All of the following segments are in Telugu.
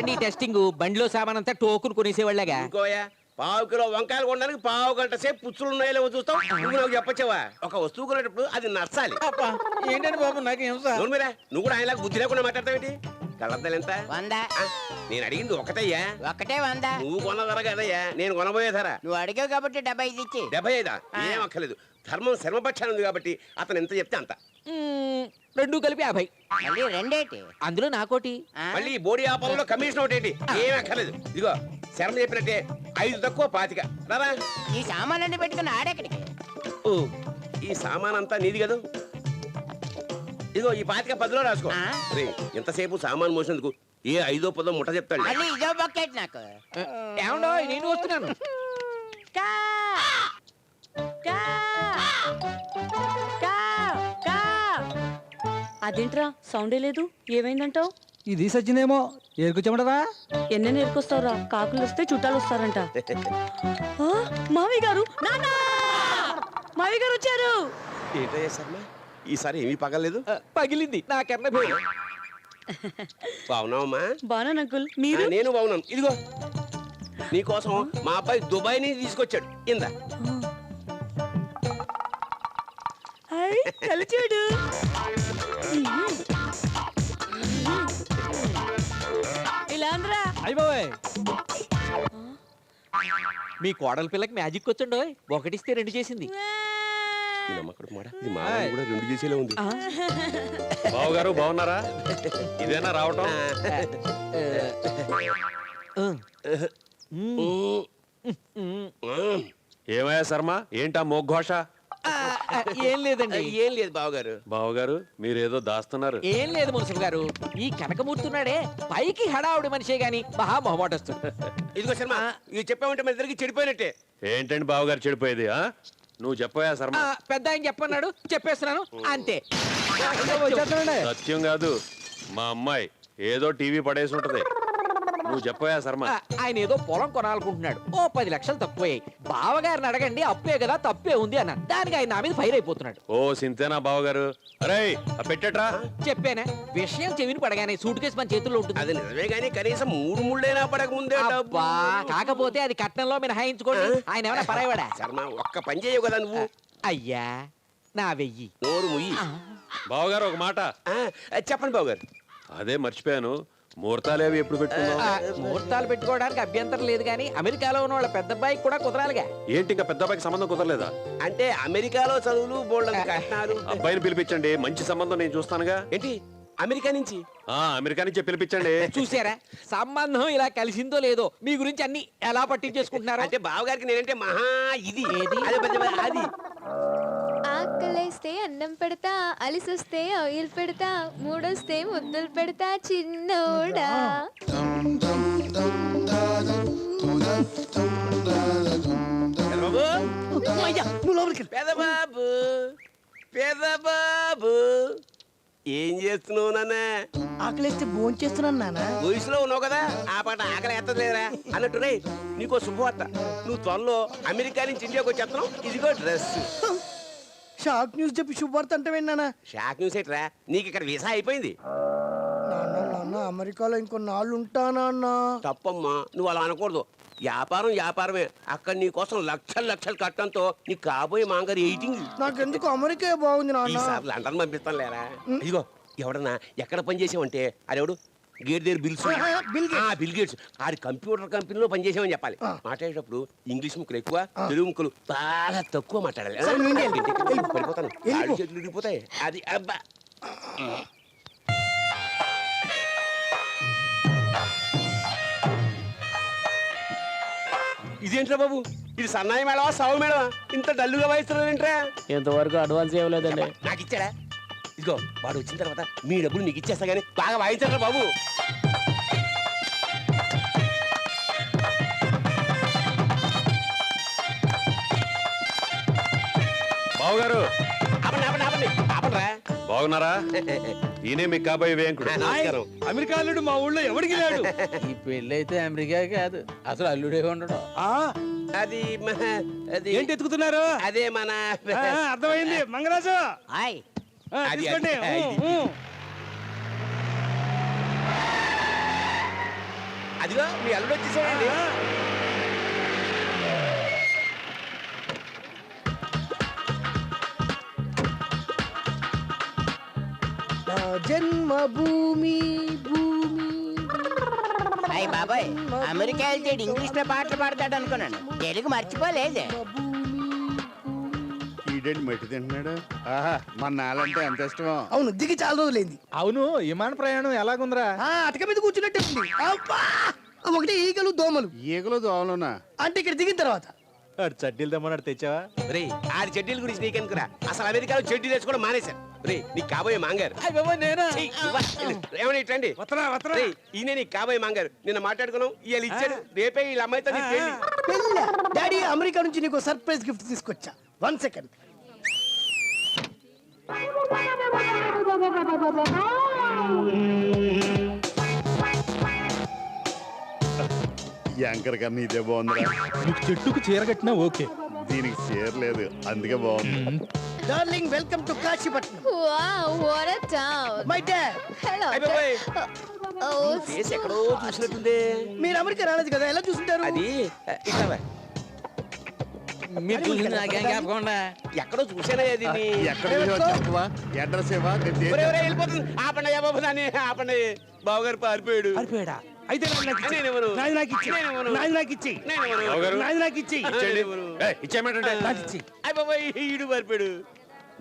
ఏంటండి టెస్టింగ్? బండిలో సామాన్ అంతా టోకును కొనేసేవాళ్ళగా. ఇంకోయా పావు కిలో వంకాయలు కొనడానికి పావు గంట సేపు పుచ్చులు ఉన్నాయో లేవో చూస్తాం. నువ్వు నాకు చెప్పచ్చావా? ఒక వస్తువు కొనేటప్పుడు అది నచ్చాలి. ఏంటండి బాబు నాకు ఏం సార్? నువ్వు మీరా నువ్వు కూడా ఆయనలాగా బుద్ధి లేకుండా మాట్లాడతావేంటి? కళ్ళద్దాలు ఎంత? 100. నేను అడిగింది ఒకటయ్యా. ఒకటే 100. నువ్వు కొన్న ధర కదయ్యా, నేను కొనబోయే ధర. నువ్వు అడిగావు కాబట్టి 75 ఇచ్చి. 75. ఏం అక్కర్లేదు, ధర్మం శర్మపక్షాన్ని ఉంది కాబట్టి అతను ఎంత చెప్తే అంత. రెండు కలిపి 50. మళ్ళీ రెండేటి. అందులో నాకోటి. మళ్ళీ బోడి ఆపాలలో కమిషన్ ఒకటి. ఏం అక్కర్లేదు. ఇదిగో శర్మ చెప్పినట్టే 5 తక్కువ 25. రారా. ఈ సామాన్లన్నీ పెట్టుకుని ఆడెక్కడికి? ఓ, ఈ సామాన్ అంతా నీది కదా. ఇదిగో ఈ 25 10లో రాసుకో. రే, ఎంతసేపు సామాన్ మోసినందుకు ఏ 5దో 10దో ముఠ చెప్తాడు. మళ్ళీ ఇదో బకెట్ నాకు. ఏమండో నేను వస్తున్నాను. కా! కా! కా! కా! అదేంట్రా సౌండే లేదు, ఏమైందంటావు? ఇది సచ్చినేమో ఏరుకొచ్చామంటారా? ఎన్న నేర్కొస్తావురా, కాకులు వస్తే చుట్టాలు వస్తారంట. ఆ, మావయ్య గారు, నాన్నా! మావయ్య గారు వచ్చారు. ఏంటయ్యా శర్మ, ఈసారి ఏమీ పగలేదు. పగిలింది నాకన్నా భయం. బాగున్నావమ్మా? బాగున్నాను అంకుల్, మీరు? నేను బాగున్నాను. ఇదిగో నీకోసం మా అబ్బాయి దుబాయ్ నుంచి తీసుకొచ్చాడు. ఇందా. కలిచాడు. ఇలా అందరా అయిపోయి మీ కోడల పిల్లకి మ్యాజిక్ వచ్చండో, ఒకటిస్తే రెండు చేసింది. ఈ నమ్మకం మాట, ఇది మా వాడు కూడా 2 చేసేలా ఉంది. బావగారు బాగున్నారా? ఇదేనా రావటం? ఏమయ్యా శర్మ, ఏంటా మోఘోష? ఏం లేదండి. ఏం లేదు బావగారు. బావగారు మీరేదో దాస్తున్నారు. ఏం లేదు మున్సిపల్ గారు, ఈ కనకమూర్తున్నాడే పైకి హడావుడి మనిషే గాని మహా మొహమాటొస్తుంది. ఇదిగో శర్మ, ఇది చెప్పామంటే మన ఇద్దరికి చెడిపోయినట్టే. ఏంటండి బావగారు చెడిపోయేది? నువ్వు చెప్పవా శర్మ? పెద్ద ఆయన చెప్పన్నాడు, చెప్పేస్తున్నాను అంతే. సత్యం కాదు, మా అమ్మాయి ఏదో టీవీ పడేసి ఉంటది. నువ్వు చెప్పవా శర్మ? ఆయన ఏదో పొలం కొనాలనుకుంటున్నాడు, ఓ 10 లక్షలు తక్కువయ్యాయి. బావగారిని అడగండి, అప్పే కదా తప్పే ఉంది అన్నాను. దానికి ఆయన నా మీద ఫైర్ అయిపోతున్నాడు. ఓ సింతేనా బావగారు? అరే పెట్టేట్రా. చెప్పానే, విషయం చెవిని పడగానే సూట్ కేసు మన చేతుల్లో ఉంటుంది. అది నిజమే గానీ కనీసం 3 ముళ్ళైనా పడక ముందే డబ్బు. అబ్బా, కాకపోతే అది కట్నంలో మినహాయించుకోండి. ఆయన ఏమైనా పరాయవాడా? శర్మ, ఒక్క పని చేయవు కదా నువ్వు. అయ్యా నా 1000. నోరు ముయ్యి. బావగారు ఒక మాట. చెప్పండి బావగారు. అదే మర్చిపోయాను, ముహూర్తాలేవి ఎప్పుడు పెట్టుకున్నావు? ముహూర్తాలు పెట్టుకోవడానికి అభ్యంతరం లేదు కానీ అమెరికాలో ఉన్న వాళ్ళ పెద్ద అబ్బాయికి కూడా కుదరాలిగా. ఏంటి ఇంకా పెద్ద అబ్బాయికి సంబంధం కుదరలేదా? అంటే అమెరికాలో చదువులు బోల్డ్ కట్నాలు. అబ్బాయిని పిలిపించండి, మంచి సంబంధం నేను చూస్తానుగా. ఏంటి అమెరికా నుంచి? అమెరికా నుంచి పిలిపించండి. చూసారా, సంబంధం ఇలా కలిసిందో లేదో మీ గురించి అన్ని ఎలా పట్టించేసుకుంటున్నారు. అంటే బావగారికి నేనంటే మహా ఇది. అది ఆకలేస్తే అన్నం పెడతా, అలిసొస్తే ఆయిల్ పెడతా, మూడొస్తే ముద్దులు పెడతా చిన్నోడా. పెదబాబు, పెదబాబు, ఏం చేస్తున్నావు నాన్న? ఆకలిస్తే భోజనం చేస్తున్నాను నాన్న. వయసులో ఉన్నావు కదా, ఆ పాట ఆకలి ఎత్తలేరా అన్నట్టు. రే, నీకో శుభవార్త. నువ్వు త్వరలో అమెరికా నుంచి ఇండియాకి వచ్చేస్తున్నావు. ఇదిగో డ్రెస్. షాక్ న్యూస్ చెప్పి శుభవార్త అంటే విన్నానా? షాక్ న్యూస్ ఏంట్రా, నీకు ఇక్కడ వీసా అయిపోయింది. నాన్న నాన్న అమెరికాలో ఇంకొన్నాళ్ళు ఉంటానా? తప్పమ్మా, నువ్వు అలా అనకూడదు. వ్యాపారం వ్యాపారమే. అక్కడ నీ కోసం లక్షలు లక్షలు కట్టడంతో నీకు కాబోయే మాంగారు ఎయిటింగ్. నాకెందుకు అమెరికా బాగుంది నాన్న. ఈసారి లండన్ పంపిస్తాను లేరా. ఇదిగో ఎవడన్నా ఎక్కడ పని చేసావంటే అదేవాడు గేట్ దగ్గర బిల్ గేట్స్ ఆడి కంప్యూటర్ కంపెనీలో పనిచేసామని చెప్పాలి. మాట్లాడేటప్పుడు ఇంగ్లీష్ ముక్కలు ఎక్కువ, తెలుగు ముక్కలు చాలా తక్కువ మాట్లాడాలి. పడిపోతాను, చేతులు విడిపోతాయి. అది అబ్బా. ఇదేంట్రా బాబు, ఇది సన్నాయి మేడవా సాగు మేడవా? ఇంత డల్లుగా వాయిస్తున్నారేంట్రా? ఇంతవరకు అడ్వాన్స్ ఇవ్వలేదండి. నాకు ఇచ్చాడా? ఇదిగో వాడు వచ్చిన తర్వాత మీ డబ్బులు నీకు ఇచ్చేస్తా గానీ బాగా వాయించారా బాబు. బావగారు ఆపండ్రా. బాగున్నారా? ఈయనే మీకు కాబోయే వేంకుడు. నమస్కారం. అమెరికా అల్లుడు మా ఊళ్ళో ఎవడికి లేడు. ఈ పెళ్లి అయితే అమెరికా కాదు, అసలు అల్లుడే ఉండడం. అది అది ఏంటి ఎత్తుకుతున్నారు? అదే మన అర్థమైంది మంగరాజు. హాయ్. తీసుకోండి. అదిగో మీ అల్లుడు వచ్చేసాడండి. జన్మభూమి భూమి అయ్యి బాబాయ్, అమెరికా వెళ్తే ఇంగ్లీష్ లో పాటలు పాడతాడు అనుకున్నాను, తెలుగు మర్చిపోలేదే. ఈడేంటి మట్టి తింటున్నాడు. ఆహా మన నాలంటే ఎంత ఇష్టమో. అవును, దిగి చాలా రోజులైంది. అవును, విమాన ప్రయాణం ఎలాగుందిరా? అటక మీద కూర్చున్నట్టే ఉంది. అబ్బా! ఒకటి ఈగలు దోమలు. ఈగలు దోమలున్నా అంటే ఇక్కడ దిగిన తర్వాత చడ్డీలు తెమ్మన్నాడు, తెచ్చావా? రే ఆడి చెడ్డీల గురించి నీకెందుకురా? అసలు అమెరికాలో చెడ్డీలు వేసుకోవడం మానేశారు. రే నీకు కాబోయే మాంగారు. నేనా? ఏమన్నా ఇట్లండి. రే ఈయనే నీకు కాబోయే మాంగారు. నిన్న మాట్లాడుకున్నాం, ఇవాళ ఇచ్చాడు, రేపే వీళ్ళ అమ్మాయితో నీకు పెళ్లి. పెళ్ళా? డాడీ అమెరికా నుంచి నీకు సర్ప్రైజ్ గిఫ్ట్ తీసుకొచ్చా. 1 సెకండ్. యాంకర్ కన్నా ఇదే బాగుందిరా. నీకు చెట్టుకు చీర కట్టినా ఓకే. దీనికి చేరలేదు, అందుకే బాగుంది. Darling, welcome to Kashipatnam. Wow, what a town. My dad. Hello. అయిపోయి ఓ, ఫేస్ ఎక్కడో చూసినట్టుంది. మీరు అమెరికా రాలేదు కదా, ఎలా చూసుంటారు? అది ఇట్లా మీరు చూసింది నాకేం జ్ఞాపకం? ఎక్కడో చూసానే అది. ఎక్కడ చెప్పవా? అడ్రస్ ఇవ్వా? వెళ్ళిపోతుంది. ఆపండి బాబు, దాన్ని ఆపండి. బావగారు పారిపోయాడు. పారిపోయాడా? అయితే నేనెవరు? నాది నాకు ఇచ్చి, నేనెవరు? నాది నాకు ఇచ్చి, నేనెవరు? నాది నాకు ఇచ్చి, ఇచ్చేయమంటే నాది ఇచ్చి. అయ్ బాబాయ్, ఈడు పారిపోయాడు.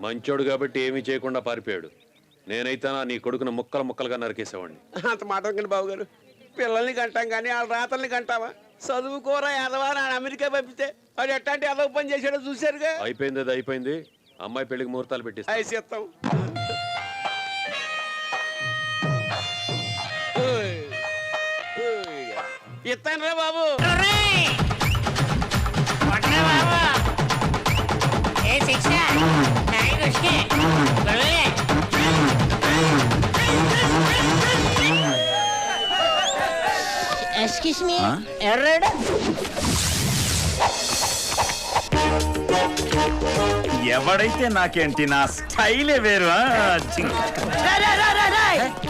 మంచోడు కాబట్టి ఏమీ చేయకుండా పారిపోయాడు. నేనైతే నీ కొడుకును ముక్కలు ముక్కలుగా నరికేసేవాడిని. అంత మాట అనుకోండి బావగారు. పిల్లల్ని కంటాం కానీ వాళ్ళ రాతల్ని కంటావా? చదువుకోరా ఎదవా అని అమెరికా పంపితే వాడు ఎట్లాంటి ఎదవ పని చేశాడో చూశారుగా. అయిపోయింది, అది అయిపోయింది. అమ్మాయి పెళ్లికి ముహూర్తాలు పెట్టిస్తా. అయి చేస్తాం. ఇస్తాను రా బాబు. ఎక్స్క్యూజ్ మీ, ఎర్రడు ఎవడైతే నాకేంటి, నా స్టైలే వేరు.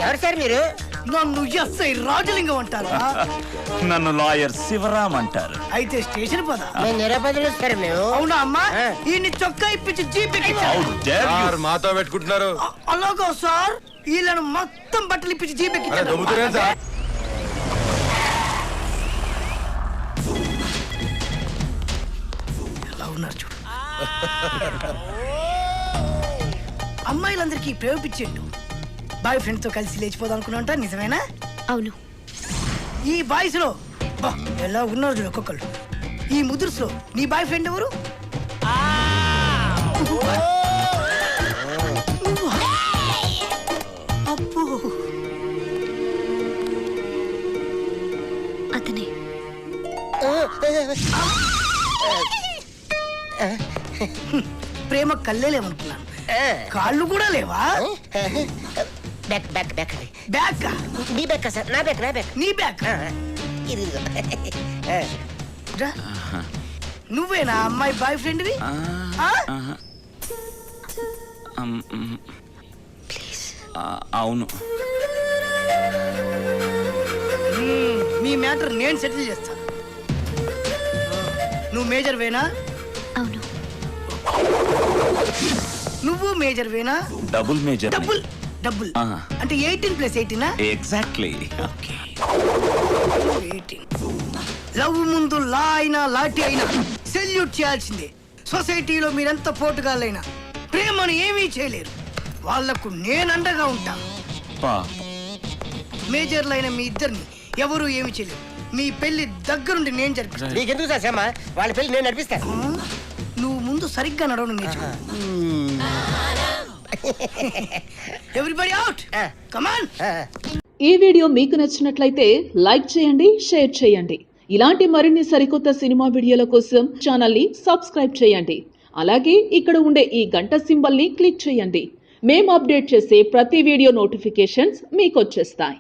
ఎవరు సార్ మీరు? నన్ను ఎస్ఐ రాజలింగం అంటారా? నన్ను లాయర్ శివరాం అంటారు. అయితే స్టేషన్ పద. మేము నిరపదులు సార్ మేము. అవునా అమ్మా? ఈ చొక్కా ఇప్పించి జీప్ మాతో పెట్టుకుంటున్నారు. అలాగా సార్, వీళ్ళను మొత్తం బట్టలు ఇప్పించి జీప్ ఎక్కించారు. ఎలా ఉన్నారు చూడు. అమ్మాయిలందరికీ ప్రేమిపించేట్టు బాయ్ ఫ్రెండ్ తో కలిసి లేచిపోదాం అనుకున్నా, నిజమేనా? అవును. ఈ బాయ్స్ లో ఎలా ఉన్నారు చూడు ఒక్కొక్కళ్ళు. ఈ ముదుర్స్ లో నీ బాయ్ ఫ్రెండ్ ఎవరు? అబ్బో, అతనే. ప్రేమ కళ్ళే లేవనుకున్నాను, కాళ్ళు కూడా లేవా? Back back back back? నీ బ్యాక్ సార్, నా బ్యాక్, నా బ్యాక్. నీ బ్యాక్? ఇది రా. నువ్వేనా అమ్మాయి బాయ్ ఫ్రెండ్వి? అవును. మీ మ్యాటర్ నేను సెటిల్ చేస్తాను. నువ్వు మేజర్ వేనా? అవును. నువ్వు మేజర్ వేనా? Double major. డబుల్ డబుల్ అంటే 18+18? ఎగ్జాక్ట్లీ. ఓకే. 18. లవ్ ముందు లా అయినా లాఠీ అయినా సెల్యూట్ చేయాల్సిందే. సొసైటీలో మీరెంత పోటుగాళ్ళైనా ప్రేమను ఏమీ చేయలేరు. వాళ్లకు నేనండగా ఉంటా. మేజర్లైన మీ ఇద్దరిని ఎవరు ఏమి చేయలేరు. మీ పెళ్లి దగ్గరుండి నేను జరిపిస్తాను. నీకెందుకు సార్ శ్రమ? వాళ్ళ పెళ్లి నేను నడిపిస్తాను. నువ్వు ముందు సరిగ్గా నడవడం నేర్చుకో. Everybody out, come on. ఈ వీడియో మీకు నచ్చినట్లయితే లైక్ చేయండి, షేర్ చేయండి. ఇలాంటి మరిన్ని సరికొత్త సినిమా వీడియోల కోసం ఛానల్ని సబ్స్క్రైబ్ చేయండి. అలాగే ఇక్కడ ఉండే ఈ గంట సింబల్ని క్లిక్ చేయండి. మేము అప్డేట్ చేసే ప్రతి వీడియో నోటిఫికేషన్స్ మీకు వచ్చేస్తాయి.